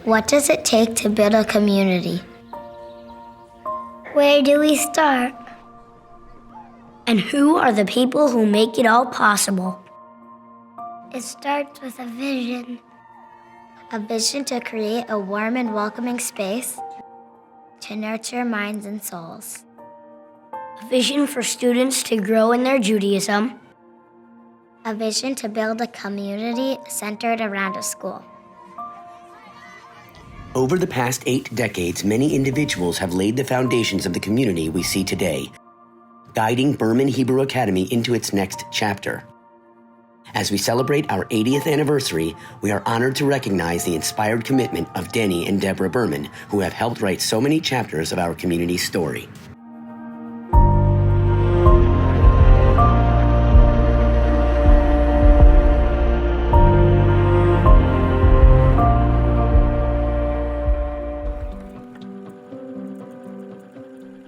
What does it take to build a community? Where do we start? And who are the people who make it all possible? It starts with a vision. A vision to create a warm and welcoming space to nurture minds and souls. A vision for students to grow in their Judaism. A vision to build a community centered around a school. Over the past 8 decades, many individuals have laid the foundations of the community we see today, guiding Berman Hebrew Academy into its next chapter. As we celebrate our 80th anniversary, we are honored to recognize the inspired commitment of Denny and Debra Berman, who have helped write so many chapters of our community's story.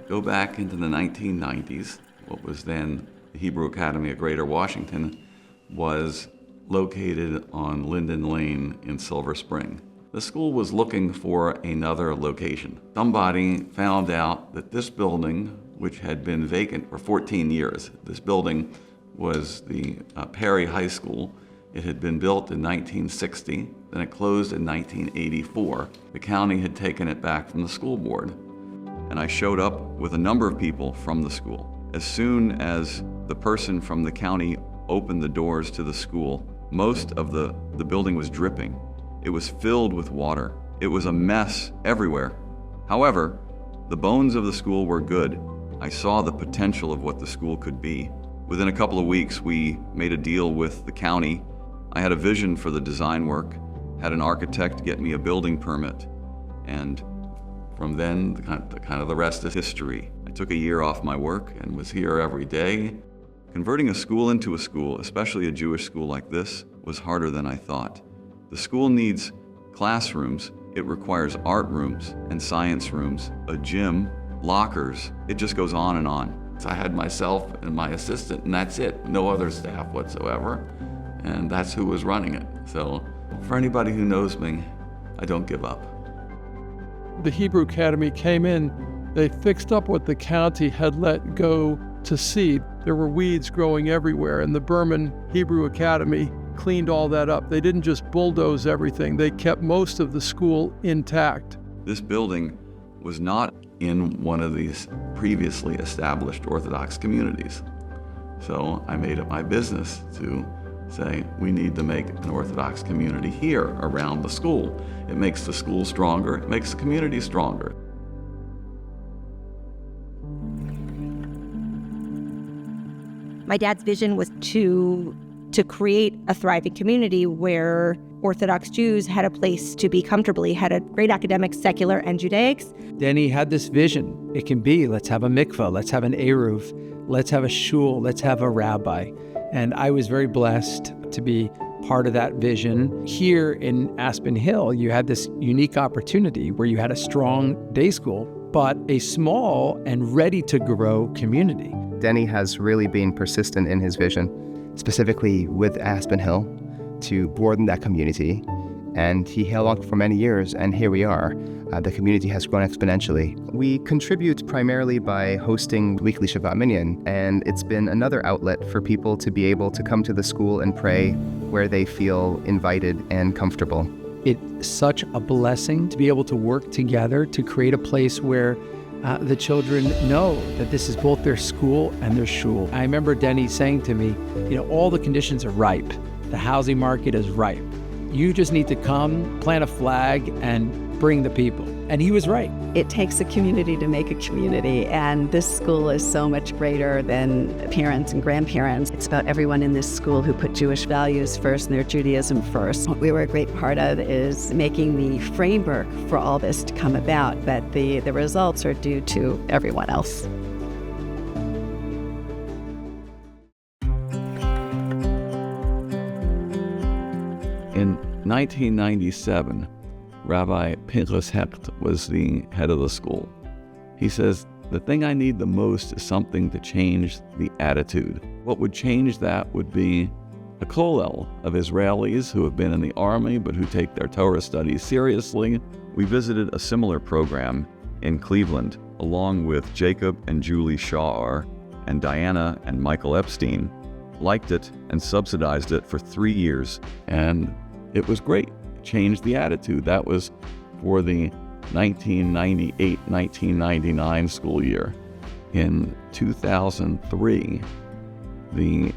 Go back into the 1990s, what was then the Hebrew Academy of Greater Washington was located on Linden Lane in Silver Spring. The school was looking for another location. Somebody found out that this building, which had been vacant for 14 years, this building was the Perry High School. It had been built in 1960, then it closed in 1984. The county had taken it back from the school board. And I showed up with a number of people from the school. As soon as the person from the county opened the doors to the school, most of the building was dripping. It was filled with water. It was a mess everywhere. However, the bones of the school were good. I saw the potential of what the school could be. Within a couple of weeks, we made a deal with the county. I had a vision for the design work, had an architect get me a building permit, and from then, the rest is history. I took a year off my work and was here every day. Converting a school into a school, especially a Jewish school like this, was harder than I thought. The school needs classrooms. It requires art rooms and science rooms, a gym, lockers. It just goes on and on. So I had myself and my assistant, and that's it. No other staff whatsoever. And that's who was running it. So for anybody who knows me, I don't give up. The Hebrew Academy came in, they fixed up what the county had let go to seed. There were weeds growing everywhere, and the Berman Hebrew Academy cleaned all that up. They didn't just bulldoze everything, they kept most of the school intact. This building was not in one of these previously established Orthodox communities. So I made it my business to say, we need to make an Orthodox community here around the school. It makes the school stronger, it makes the community stronger. My dad's vision was to create a thriving community where Orthodox Jews had a place to be comfortably, had a great academic, secular, and Judaics. Denny had this vision. It can be, let's have a mikveh, let's have an eruv, let's have a shul, let's have a rabbi. And I was very blessed to be part of that vision. Here in Aspen Hill, you had this unique opportunity where you had a strong day school, but a small and ready-to-grow community. Denny has really been persistent in his vision, specifically with Aspen Hill, to broaden that community. And he held on for many years, and here we are. The community has grown exponentially. We contribute primarily by hosting weekly Shabbat Minyan, and it's been another outlet for people to be able to come to the school and pray where they feel invited and comfortable. It's such a blessing to be able to work together to create a place where the children know that this is both their school and their shul. I remember Denny saying to me, all the conditions are ripe. The housing market is ripe. You just need to come, plant a flag, and bring the people. And he was right. It takes a community to make a community, and this school is so much greater than parents and grandparents. It's about everyone in this school who put Jewish values first and their Judaism first. What we were a great part of is making the framework for all this to come about, but the results are due to everyone else. In 1997, Rabbi Pinchas Hecht was the head of the school. He says, the thing I need the most is something to change the attitude. What would change that would be a kollel of Israelis who have been in the army but who take their Torah studies seriously. We visited a similar program in Cleveland, along with Jacob and Julie Shaw and Diana and Michael Epstein. Liked it and subsidized it for 3 years, and it was great. It changed the attitude. That was for the 1998-1999 school year. In 2003, the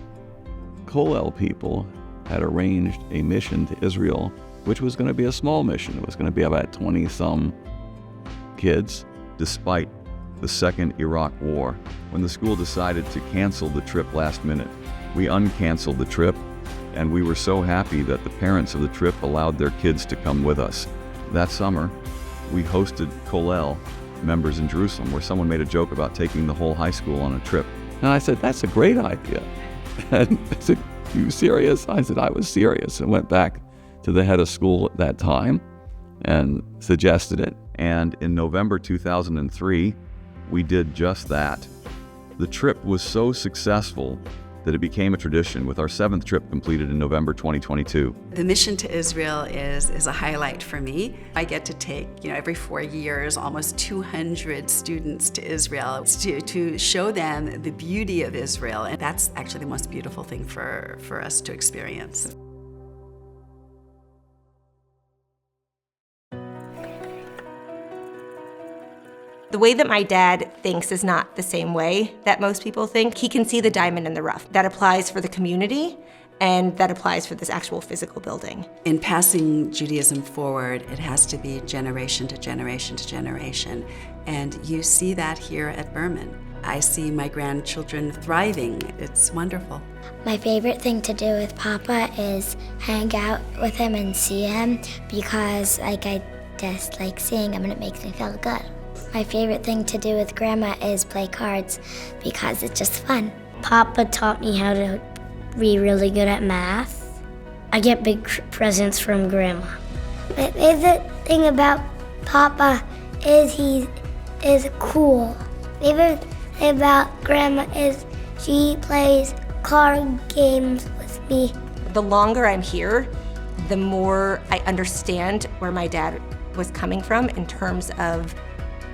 kollel people had arranged a mission to Israel, which was going to be a small mission. It was going to be about 20-some kids, despite the second Iraq war. When the school decided to cancel the trip last minute, we uncanceled the trip, and we were so happy that the parents of the trip allowed their kids to come with us. That summer, we hosted kollel members in Jerusalem, where someone made a joke about taking the whole high school on a trip. And I said, that's a great idea. And they said, you serious? I said, I was serious, and went back to the head of school at that time and suggested it. And in November 2003, we did just that. The trip was so successful that it became a tradition, with our 7th trip completed in November 2022. The mission to Israel is a highlight for me. I get to take, every 4 years, almost 200 students to Israel to show them the beauty of Israel. And that's actually the most beautiful thing for us to experience. The way that my dad thinks is not the same way that most people think. He can see the diamond in the rough. That applies for the community, and that applies for this actual physical building. In passing Judaism forward, it has to be generation to generation to generation. And you see that here at Berman. I see my grandchildren thriving. It's wonderful. My favorite thing to do with Papa is hang out with him and see him, because I just like seeing him and it makes me feel good. My favorite thing to do with Grandma is play cards, because it's just fun. Papa taught me how to be really good at math. I get big presents from Grandma. My favorite thing about Papa is he is cool. Favorite thing about Grandma is she plays card games with me. The longer I'm here, the more I understand where my dad was coming from in terms of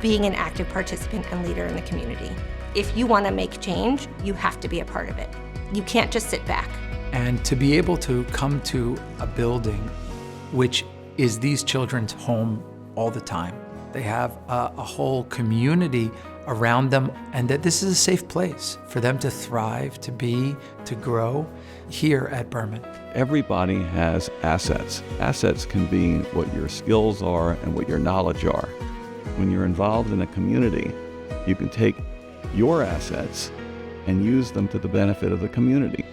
being an active participant and leader in the community. If you want to make change, you have to be a part of it. You can't just sit back. And to be able to come to a building which is these children's home all the time. They have a whole community around them, and that this is a safe place for them to thrive, to be, to grow here at Berman. Everybody has assets. Assets can be what your skills are and what your knowledge are. When you're involved in a community, you can take your assets and use them to the benefit of the community.